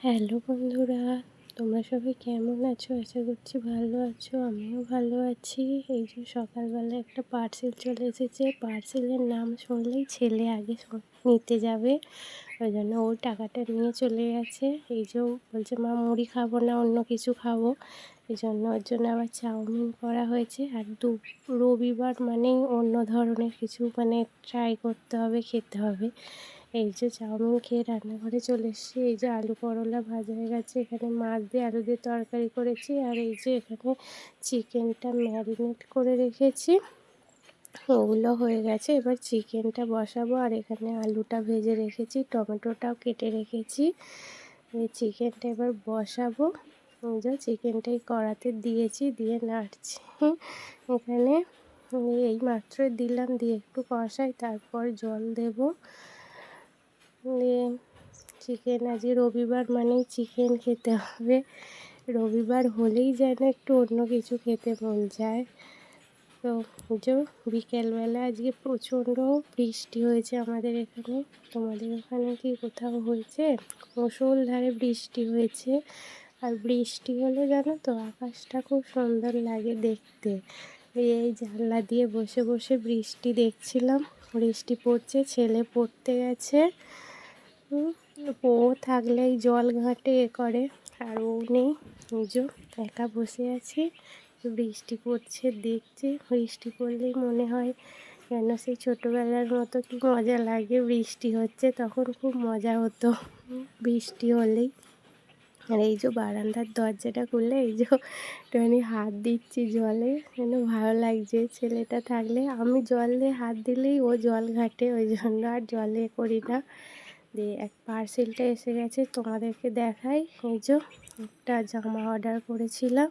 Hello বন্ধুরা, তোমরা সবাই কেমন আছো? আশা করছি ভালো আছো। আমিও ভালো আছি। এই যে সকালবেলা একটা পার্সেল চলে এসেছে। পার্সেলের নাম শুনলেই ছেলে আগে নিতে যাবে, ওই জন্য ওর টাকাটা নিয়ে চলে গেছে। এই যে বলছে মা মুড়ি খাবো না, অন্য কিছু খাবো। এই জন্য ওর জন্য আবার চাউমিন করা হয়েছে। আর রবিবার মানেই অন্য ধরনের কিছু ট্রাই করতে হবে, খেতে হবে। এই যে চাউমিন খেয়ে রান্নাঘরে চলে এসেছি। এই যে আলু করলা ভাজা হয়ে গেছে, এখানে মাছ দিয়ে আলু দিয়ে তরকারি করেছি। আর এই যে এখানে চিকেনটা ম্যারিনেট করে রেখেছি, ওগুলো হয়ে গেছে। এবার চিকেনটা বসাবো। আর এখানে আলুটা ভেজে রেখেছি, টমেটোটাও কেটে রেখেছি। এই চিকেনটা এবার বসাবো। এই যে চিকেনটাই কড়াতে দিয়েছি, দিয়ে নাড়ছি। এখানে এই মাত্র দিলাম, দিয়ে একটু কষাই, তারপর জল দেব। চিকেন, আজকে রবিবার মানেই চিকেন খেতে হবে। রবিবার হলেই যেন একটু অন্য কিছু খেতে মন যায়। তো যে বিকেলবেলা আজকে প্রচণ্ড বৃষ্টি হয়েছে আমাদের এখানে। তোমাদের ওখানে কি কোথাও হয়েছে? মুষলধারে বৃষ্টি হয়েছে। আর বৃষ্টি হলে জানো তো আকাশটা খুব সুন্দর লাগে দেখতে। এই জানলা দিয়ে বসে বসে বৃষ্টি দেখছিলাম। বৃষ্টি পড়ছে, ছেলে পড়তে গেছে। ও থাকলেই জল ঘাঁটে করে, আর ও নেই। এই যে একা বসে আছি, বৃষ্টি পড়ছে দেখছি। বৃষ্টি পড়লেই মনে হয় যেন সেই ছোটোবেলার মতো কি মজা লাগে। বৃষ্টি হচ্ছে, তখন খুব মজা হতো বৃষ্টি হলেই। আর এই যে বারান্দার দরজাটা খুললে এই যে একটুখানি হাত দিচ্ছি জলে, যেন ভালো লাগছে। ছেলেটা থাকলে আমি জল দিয়ে হাত দিলেই ও জল ঘাঁটে, ওই জন্য আর জলে করি না। দিয়ে এক পার্সেলটা এসে গেছে, তোমাদেরকে দেখাই। এই যে একটা জামা অর্ডার করেছিলাম।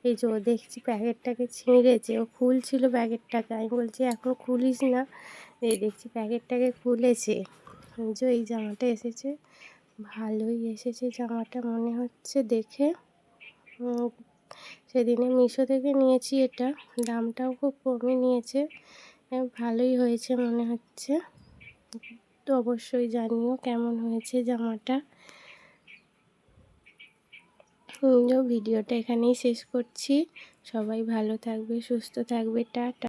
এই যে ও দেখছি প্যাকেটটাকে ছিঁড়েছে, ও খুলছিল প্যাকেটটাকে। আমি বলছি এখন খুলিস না। এই দেখছি প্যাকেটটাকে খুলেছে। এই যে এই জামাটা এসেছে, ভালোই এসেছে জামাটা মনে হচ্ছে দেখে। সেদিনে মিশো থেকে নিয়েছি, এটা দামটাও খুব কমই নিয়েছে। ভালোই হয়েছে মনে হচ্ছে। তো অবশ্যই জানিও কেমন হয়েছে জামাটা। ভিডিওটা এখানেই শেষ করছি। সবাই ভালো থাকবে, সুস্থ থাকবে। টাটা।